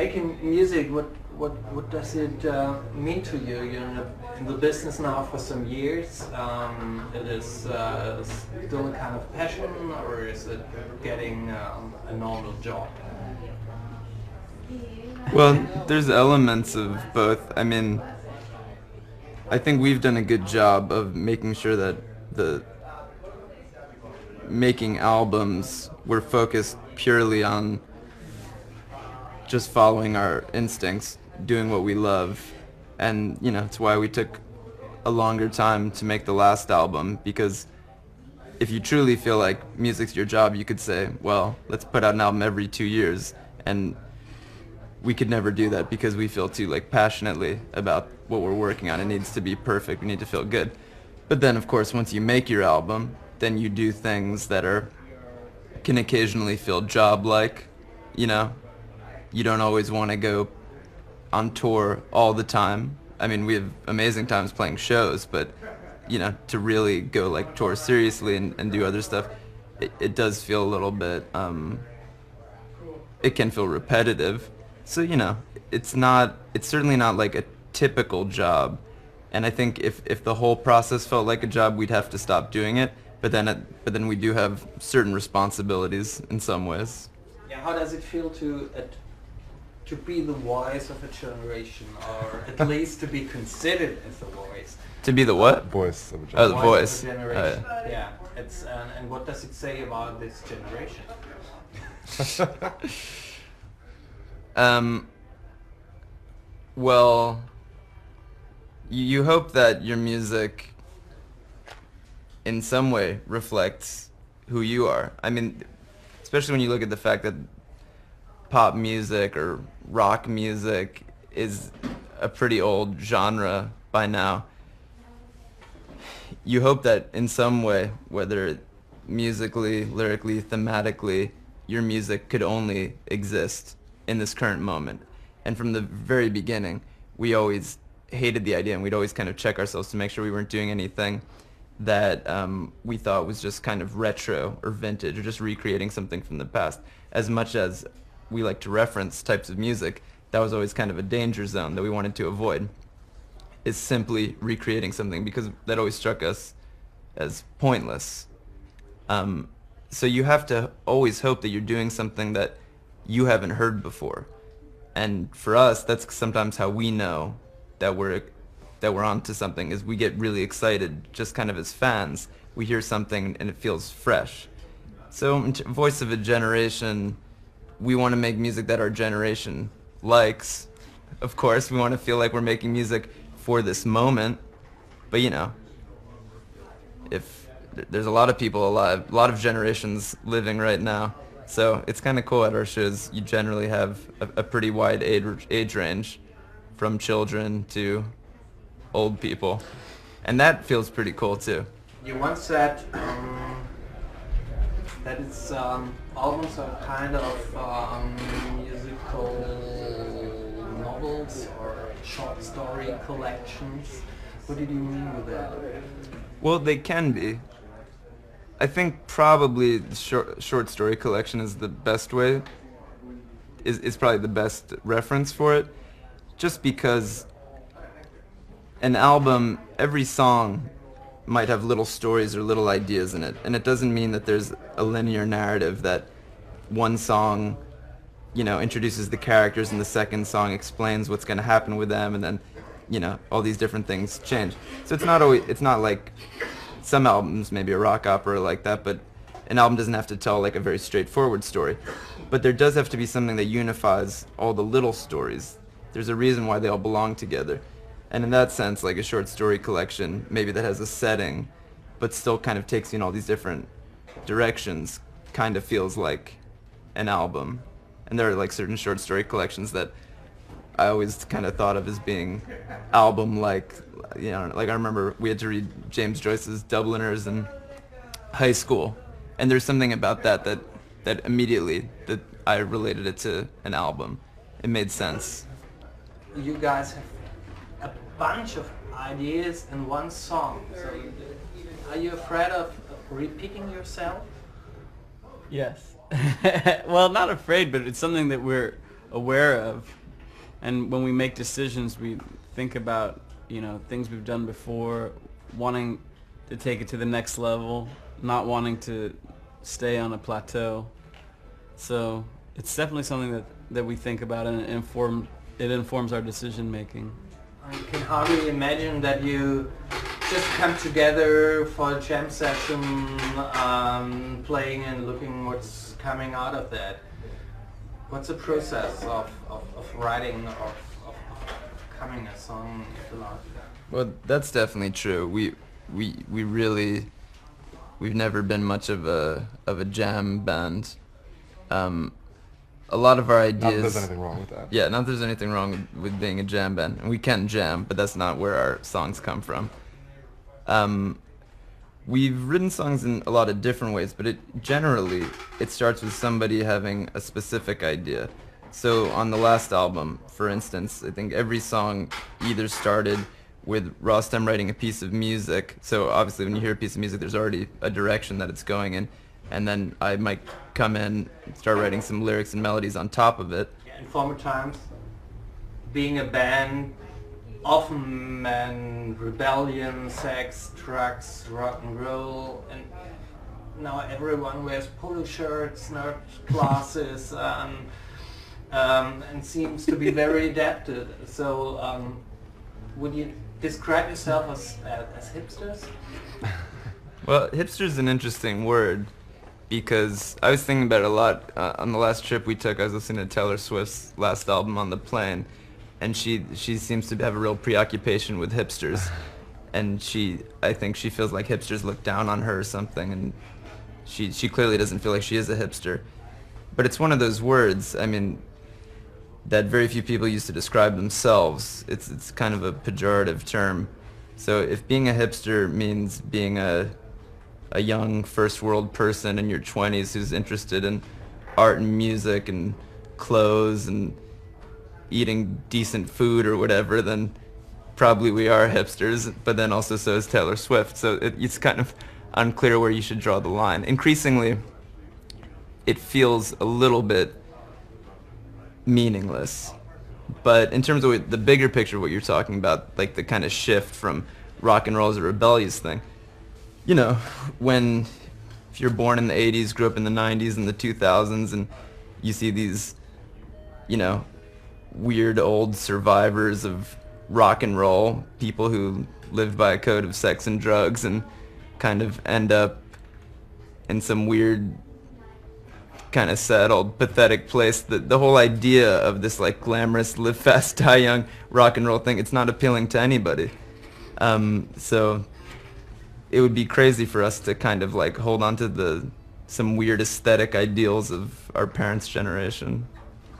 Making music, what does it mean to you? You're in the business now for some years. It is still a kind of passion, or is it getting a normal job? Well, there's elements of both. I mean, I think we've done a good job of making sure that making albums, we're focused purely on just following our instincts, doing what we love. And, you know, it's why we took a longer time to make the last album, because if you truly feel like music's your job, you could say, well, let's put out an album every 2 years. And we could never do that because we feel too passionately about what we're working on. It needs to be perfect. We need to feel good. But then, of course, once you make your album, then you do things that can occasionally feel job-like. You know, you don't always want to go on tour all the time. I mean, we have amazing times playing shows, but you know, to really go tour seriously and do other stuff, it does feel a little bit. It can feel repetitive. So, you know, it's certainly not like a typical job. And I think if the whole process felt like a job, we'd have to stop doing it. But then we do have certain responsibilities in some ways. Yeah, how does it feel to be the voice of a generation, or at least to be considered as the voice? To be the what? Voice of a Oh, generation. the voice. Of a generation. Yeah, it's and what does it say about this generation? Well, you hope that your music in some way reflects who you are. I mean, especially when you look at the fact that pop music or rock music is a pretty old genre by now. You hope that in some way, whether musically, lyrically, thematically, your music could only exist in this current moment. And from the very beginning, we always hated the idea, and we'd always kind of check ourselves to make sure we weren't doing anything that we thought was just kind of retro or vintage or just recreating something from the past. As much as we like to reference types of music, that was always kind of a danger zone that we wanted to avoid, is simply recreating something, because that always struck us as pointless. So you have to always hope that you're doing something that you haven't heard before. And for us, that's sometimes how we know that we're onto something, is we get really excited just kind of as fans. We hear something and it feels fresh. So Voice of a Generation, we want to make music that our generation likes. Of course, we want to feel like we're making music for this moment. But you know, if there's a lot of people alive, a lot of generations living right now. So it's kind of cool at our shows. You generally have a pretty wide age range, from children to old people. And that feels pretty cool too. You once said that it's albums are kind of musical novels or short story collections. What did you mean with that? Well, they can be. I think probably the short story collection is the best way, is probably the best reference for it, just because an album, every song might have little stories or little ideas in it, and it doesn't mean that there's a linear narrative that one song, you know, introduces the characters and the second song explains what's going to happen with them, and then, you know, all these different things change. So it's not like some albums, maybe a rock opera like that, but an album doesn't have to tell like a very straightforward story. But there does have to be something that unifies all the little stories. There's a reason why they all belong together. And in that sense, like a short story collection, maybe that has a setting, but still kind of takes you in all these different directions, kind of feels like an album. And there are like certain short story collections that I always kind of thought of as being album-like. You know, like I remember we had to read James Joyce's Dubliners in high school, and there's something about that immediately that I related it to an album. It made sense. You guys have a bunch of ideas in one song. So are you afraid of repeating yourself? Yes. Well, not afraid, but it's something that we're aware of. And when we make decisions, we think about, things we've done before, wanting to take it to the next level, not wanting to stay on a plateau. So it's definitely something that we think about, and it informs our decision making. I can hardly imagine that you just come together for a jam session, playing and looking what's coming out of that. What's the process of writing, of coming a song to life? Well, that's definitely true. We've never been much of a jam band. A lot of our ideas. Not that there's anything wrong with that. Yeah, not that there's anything wrong with being a jam band, and we can jam, but that's not where our songs come from. We've written songs in a lot of different ways, but generally it starts with somebody having a specific idea. So on the last album, for instance, I think every song either started with Rostam writing a piece of music. So obviously when you hear a piece of music, there's already a direction that it's going in, and then I might come in and start writing some lyrics and melodies on top of it. Yeah, in former times, being a band often meant rebellion, sex, drugs, rock and roll, and now everyone wears polo shirts, nerd glasses, and seems to be very adapted. So would you describe yourself as hipsters? Well, hipster is an interesting word, because I was thinking about it a lot. On the last trip we took, I was listening to Taylor Swift's last album on the plane, and she seems to have a real preoccupation with hipsters, and I think she feels like hipsters look down on her or something, and she clearly doesn't feel like she is a hipster. But it's one of those words, I mean, that very few people use to describe themselves. It's kind of a pejorative term. So if being a hipster means being a young first world person in your 20s who's interested in art and music and clothes and eating decent food or whatever, then probably we are hipsters, but then also so is Taylor Swift. So it's kind of unclear where you should draw the line. Increasingly, it feels a little bit meaningless. But in terms of the bigger picture of what you're talking about, like the kind of shift from rock and roll as a rebellious thing, if you're born in the 80s, grew up in the 90s and the 2000s, and you see these, weird old survivors of rock and roll, people who lived by a code of sex and drugs and kind of end up in some weird, kind of sad, old, pathetic place. The whole idea of this like glamorous, live fast, die young rock and roll thing, it's not appealing to anybody. So it would be crazy for us to kind of like hold on to some weird aesthetic ideals of our parents' generation.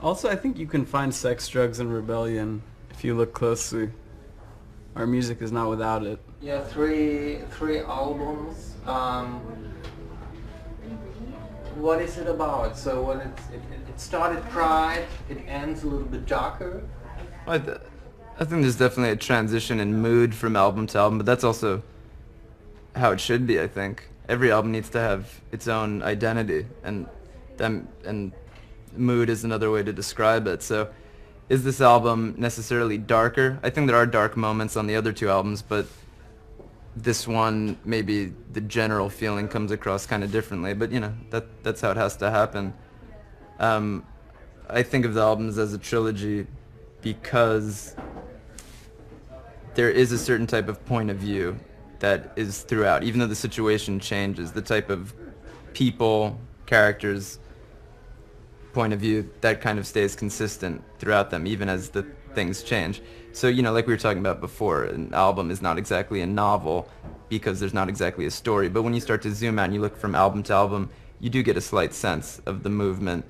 Also, I think you can find sex, drugs, and rebellion if you look closely. Our music is not without it. Yeah, three albums. What is it about? So when it started bright, it ends a little bit darker. I think there's definitely a transition in mood from album to album, but that's also how it should be, I think. Every album needs to have its own identity, and mood is another way to describe it. So is this album necessarily darker? I think there are dark moments on the other two albums, but this one, maybe the general feeling comes across kind of differently, but that's how it has to happen. I think of the albums as a trilogy because there is a certain type of point of view that is throughout, even though the situation changes. The type of people, characters, point of view, that kind of stays consistent throughout them, even as the things change. So, like we were talking about before, an album is not exactly a novel because there's not exactly a story. But when you start to zoom out and you look from album to album, you do get a slight sense of the movement,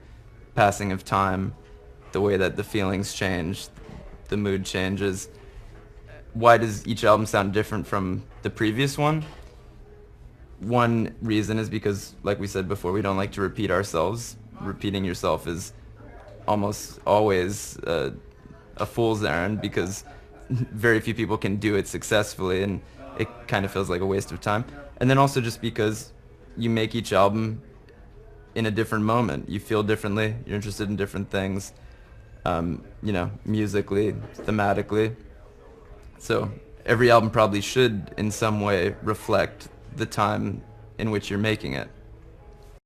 passing of time, the way that the feelings change, the mood changes. Why does each album sound different from the previous one? One reason is because, like we said before, we don't like to repeat ourselves. Repeating yourself is almost always a fool's errand because very few people can do it successfully, and it kind of feels like a waste of time. And then also just because you make each album in a different moment. You feel differently, you're interested in different things. you know, musically, thematically. So every album probably should in some way reflect the time in which you're making it.